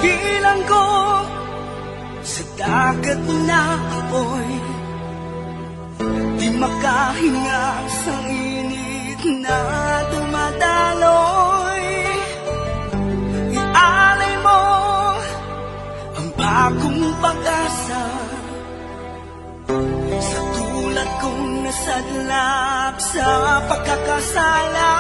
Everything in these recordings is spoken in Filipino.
bilang ko sa dagat na apoy, di makahinga sa init na dumadaloy. Ialay mo ang bagong pag-asa sa tulad kong nasadlak sa pagkakasala.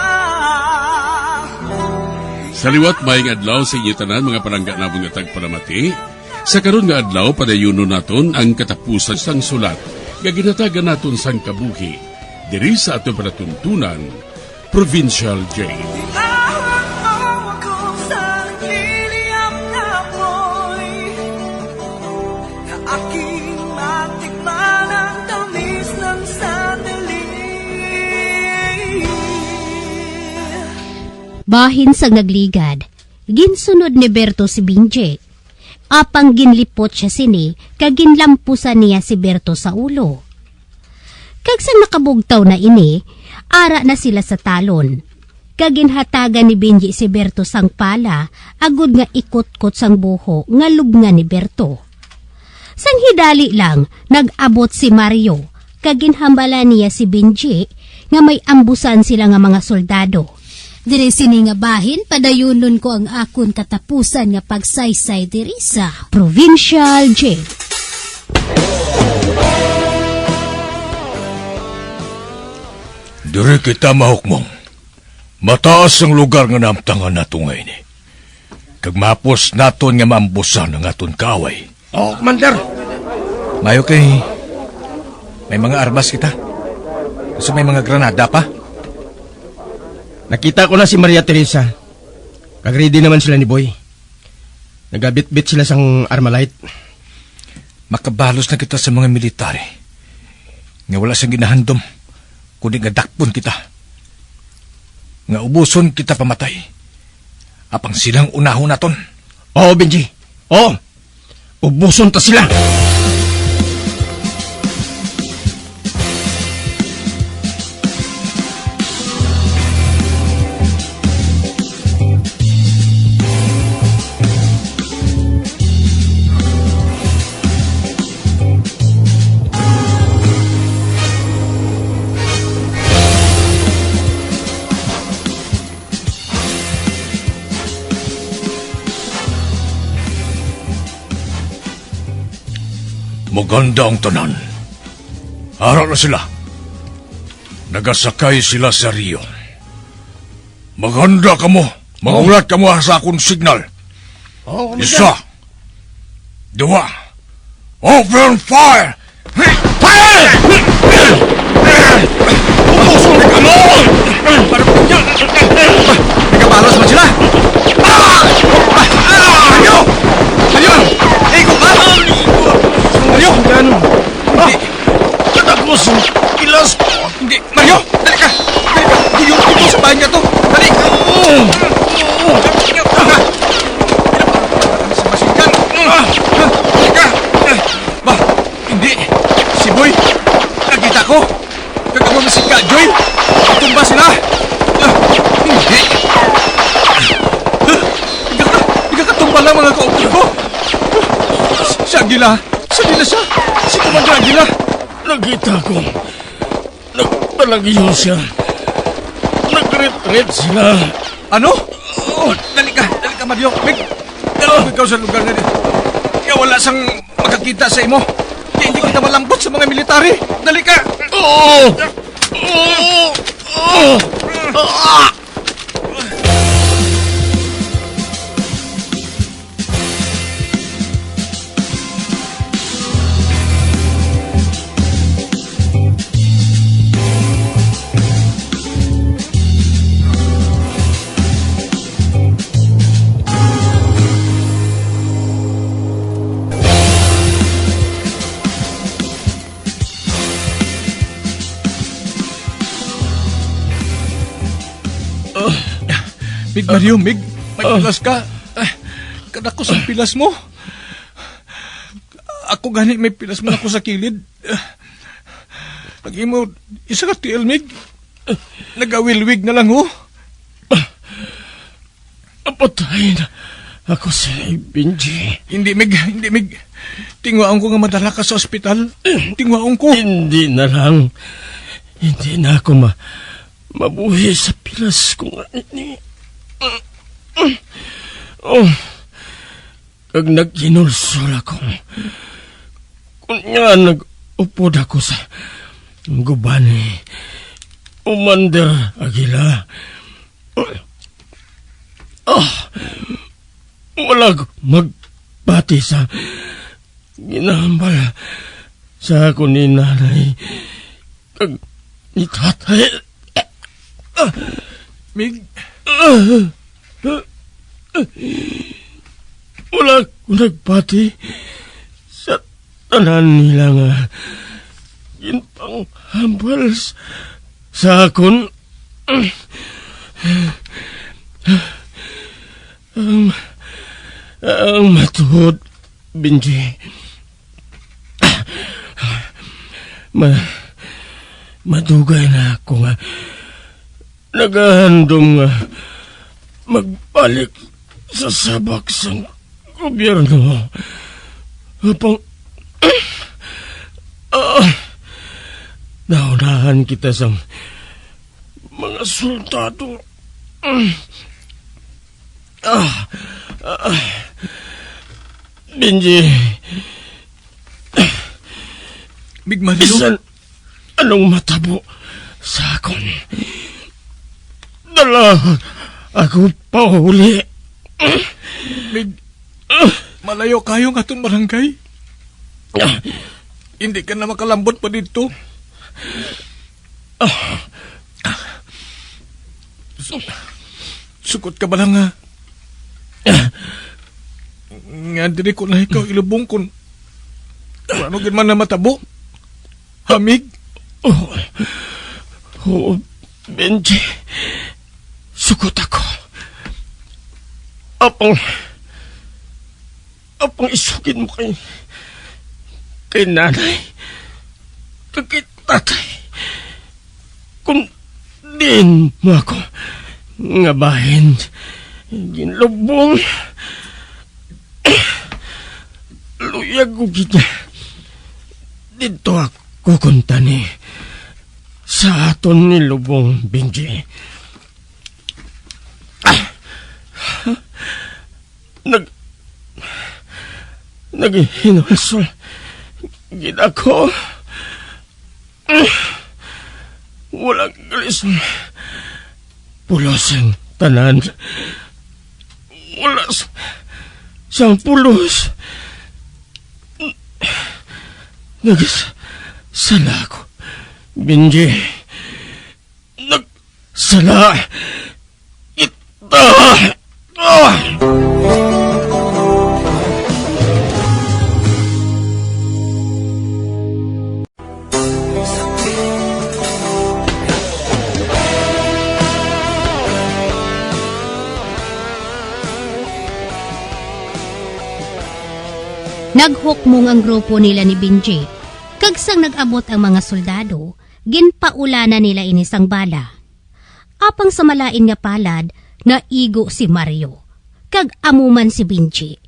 Sa liwat maing adlaw sa inyo tanan mga palangga namon nga tagpalamati. Sa karon nga adlaw padayuno naton ang katapusan sang sulat nga ginatagan naton sang kabuhi diri sa aton panatuntunan Provincial Jail. Bahin sang nagligad, ginsunod ni Berto si Binje. Apang ginlipot siya sini, kag ginlampusan niya si Berto sa ulo. Kag sa nakabugtaw na ini, ara na sila sa talon. Kag ginhatagan ni Binje si Berto sang pala, agud nga ikot-kot sang buho nga lubngan ni Berto. Sang hidali lang, nag-abot si Mario, kag ginhambala niya si Binje nga may ambusan sila nga mga soldado. Diri sini nga bahin, padayunon ko ang akon katapusan nga pagsaysay diri sa Provincial Jail. Diri kita mahukmong. Mataas ang lugar nga namtangan nato ngayon eh. Kag mapos naton nga maambusan ang aton kaaway. Oh, Commander. Mayo kay may mga armas kita. Kasi may mga granada pa. Nakita ko na si Maria Teresa. Kag-ready naman sila ni Boy. Nagabit-bit sila sang Armalite. Makabalos na kita sa mga military. Nga wala sang ginahandom. Kundi nga dakpon kita. Nga ubuson kita pamatay. Apang silang unahon naton. Oo, Benji. Oo. Ubuson ta sila. Maganda ang tanan. Harap na sila. Nagasakay sila sa Rio. Maganda ka mo. Magulat ka mo sa akong signal. Oh, Isa. Dua. Open fire! Fire! Ubuson ka mo! Nagabalos man sila? Mario! Mario! Ikot ba? Mario! Hindi. Katapos yung kilas ko. Hindi. Mario! Dali ka! Dali ka! Giyong ito sa bahay niya to. Dali! Sa masingan. Dali ka! Ba? Hindi. Si Boy. Nakita ko. Kagamo na si Joy. Tumba sila. Hindi. Hindi ka tumba lang mga kaupro ko. Si Aguila. Sabi na siya. Si Commander Aguila. Nakita ko. Nagpalagyo siya. Nag-retreat sila. Ano? Dali ka, Mario. Meg, dali ikaw sa lugar na din. Kaya wala sang makakita sa imo. Kaya hindi kita malambot sa mga military. Dali ka! Mig, Mario, Mig, may pilas ka. Kadako sa pilas mo. Ako gani may pilas mo ako sa kilid. Lagi mo, isa ka tiil, Mig. Nagawilwig na lang, ho. Napatay na. Ako si Benji. Hindi, Mig. Tingwaon ko nga madala ka sa ospital. Tingwaon ko. Hindi na ako mabuhi sa pilas ko nga ini. Kag nagkinulsol ako. Kunya nag-upod ako sa guban ni Commander Aguila. Wala magbati sa ginahambal sa ako ni nanay kag ni tatay. Mig, Wala ko nagbati sa tanan nila nga ginpanghambal sa akon. Ang matuod, Benji. Madugay na ako nga nagahandom nga magbalik sa sabak sa gobyerno. Upang naunahan kita sa mga soldado. Benji, Mig Mario. bisan anong matabo sa akon. Dala ako pauli. Mig, malayo kayo nga itong barangay. Hindi ka na makalambot pa dito. Sukot ka ba lang nga? Nga diri ko na ikaw ilubong kun ano man na matabo. Hamig. Benji, sukot ako. Apang isugin mo kay nanay, kay tatay. Kung din mo ako nga bahin, ginlubong, luyag ko kita. Dito ako kuntani sa aton ni Lubong, Benji. Naghinulsol gid ako. Walang galis. Pulos ang tanan. Wala siyang pulos. Nagsala ako, Benji. Nagsala kita. Naghukmong ang grupo nila ni Benji. Kagsang nag-abot ang mga soldado, ginpaulana nila inisang bala. Apang sa malain nga palad, naigo si Mario. Kag amuman si Benji.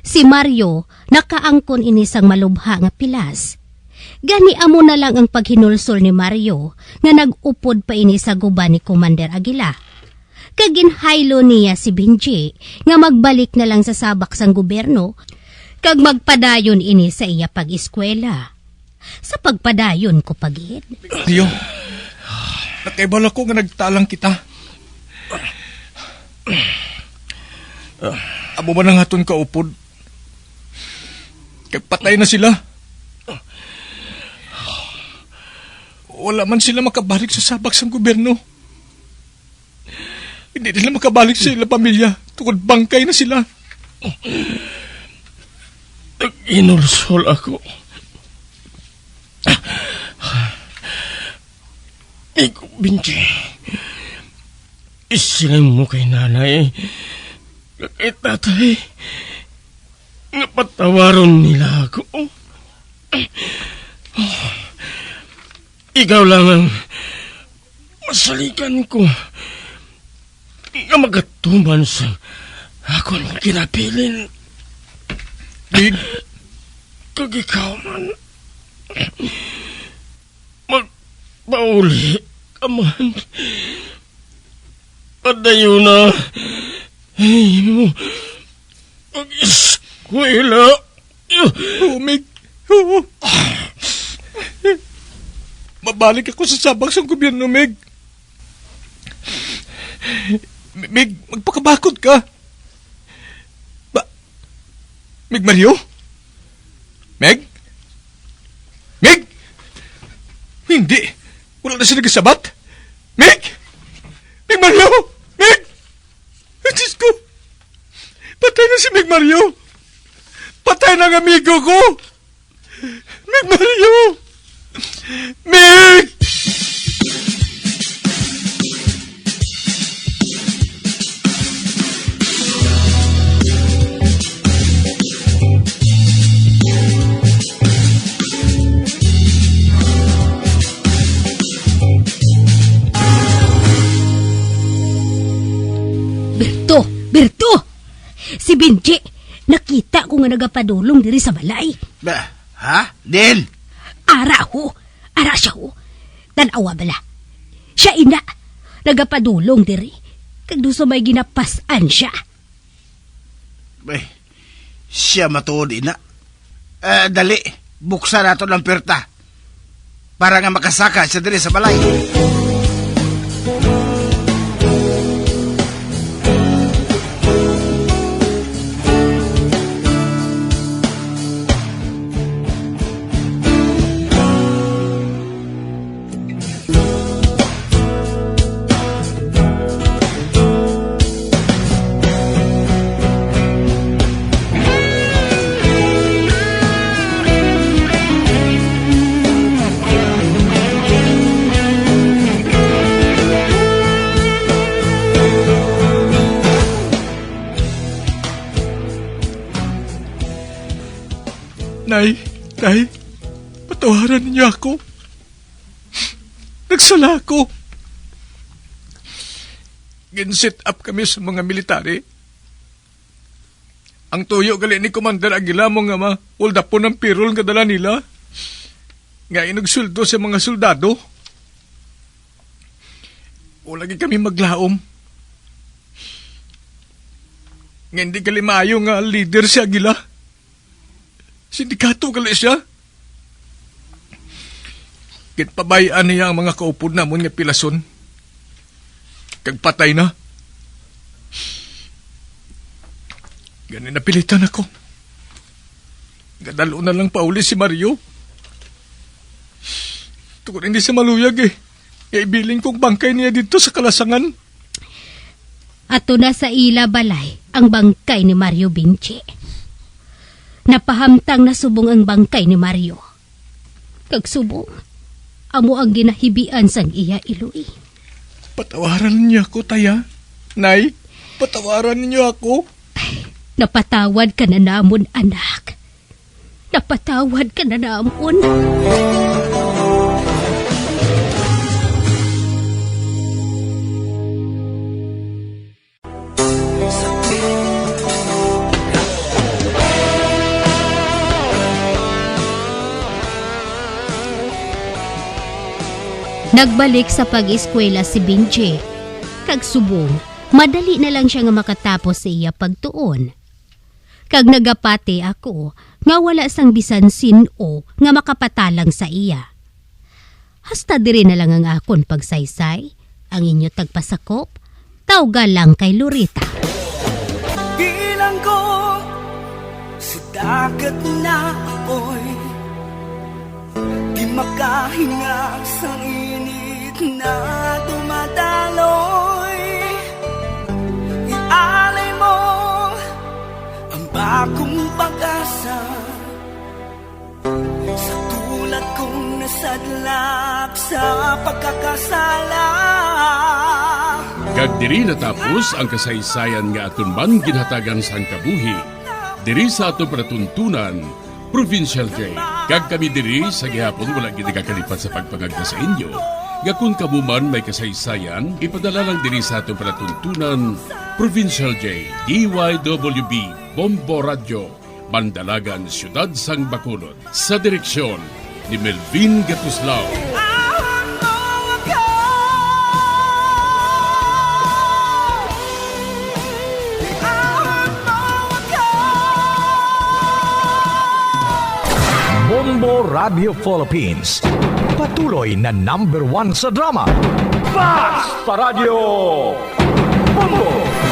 Si Mario nakaangkon inisang malubha nga pilas. Gani amo na lang ang paghinulsol ni Mario nga nag-upod pa ini sa guban ni Commander Aguila. Kag ginhaylo niya si Benji nga magbalik na lang sa sabak sang gobyerno kag magpadayon ini sa iya pag-eskwela. Sa pagpadayon ko pagid. Mario, nakaibala ko nga nagtalang kita. Abo ba na nga itong kaupod? Kag patay na sila. Wala man sila makabalik sa sabak sa gobyerno. Hindi nila makabalik sa ilang pamilya tungkol bangkay na sila. Nag-inursol ako. Ikaw, Benji. Isilang mo kay nanay. Kay tatay. Nga patawaron nila ako. Ikaw lang ang masalikan ko. Nga magatuman sa Ako ang kinapilin. Mig, Kag ikaw man. Magpauli ka man. Padayon na. Ay mo. Mag-eskwela. Mig. Oo. Mabalik ako sa sabak sa gobyerno, Mig. Mig, magpakabakod ka. Mig Mario? Meg? Meg? Hindi. Wala na siya nagsabat. Meg? Meg Mario? Meg? Diyos ko. Patay na si Meg Mario. Patay na ang amigo ko. Meg Mario. Meg! Berto! Si Benji, nakita ko nga nagapadulong diri sa balay. Ha? Din? Ara siya ho. Tanawa bala. Siya ina, nagapadulong diri. Kag duso may ginapasan siya. Bay, siya matuod ina. Dali, buksan nato ng perta. Para nga makasaka siya diri sa balay. Nay, patawaran niyo ako. Nagsala ako. Gin-set up kami sa mga military. Ang tuyo gali ni Commander Aguila mo nga ulda po ng pirol nga dala nila. Nga inagsuldo sa mga soldado. O lagi kami maglaom. Nga hindi gali maayo nga leader si Aguila. Sindikato gali siya. Kitpabayaan niya ang mga kaupod namon nga pilason. Kag patay na. Ganin napilitan ako. Gadalo na lang pauli si Mario. Tukod hindi siya maluyag eh. Iabiling kong bangkay niya dito sa kalasangan. Ato na sa ila balay ang bangkay ni Mario Benji. Napahamtang na subong ang bangkay ni Mario. Kag subong, amo ang ginahibian sang iya iluwi. Patawaran niyo ako, Taya. Nay, patawaran niyo ako. Napatawad ka na namon, anak. Napatawad ka na namon. Nagbalik sa pag-eskwela si Benji. Kag subong, madali na lang siya nga makatapos sa iya pagtuon. Kag nagapati ako, nga wala sang bisan sino nga makapatalang sa iya. Hasta diri na lang ang akon pagsaysay, ang inyo tagpasakop, tawga lang kay Lorita. Bilang ko sa dagat na apoy, di makahinga sa init na dumadaloy. Ialay mo ang bagong pag-asa sa tulad kong nasadlak sa pagkakasala. Kag diri natapos ang kasaysayan nga aton man ginhatagan sang kabuhi. Diri sa ato panatuntunan, Provincial J. Kag kami diri sa gihapon wala gid kakalipat sa pagpangagda sa inyo. Nga kung kamuman may kasaysayan, ipadala lang diri sa ato panatuntunan, Provincial J. DYWB Bombo Radio, Bandalagan, Siyudad Sang Bacolod, sa direksyon ni Melvin Gatuslao. Bombo Radio Philippines. Patuloy na #1 sa drama. Basta Radio Bombo!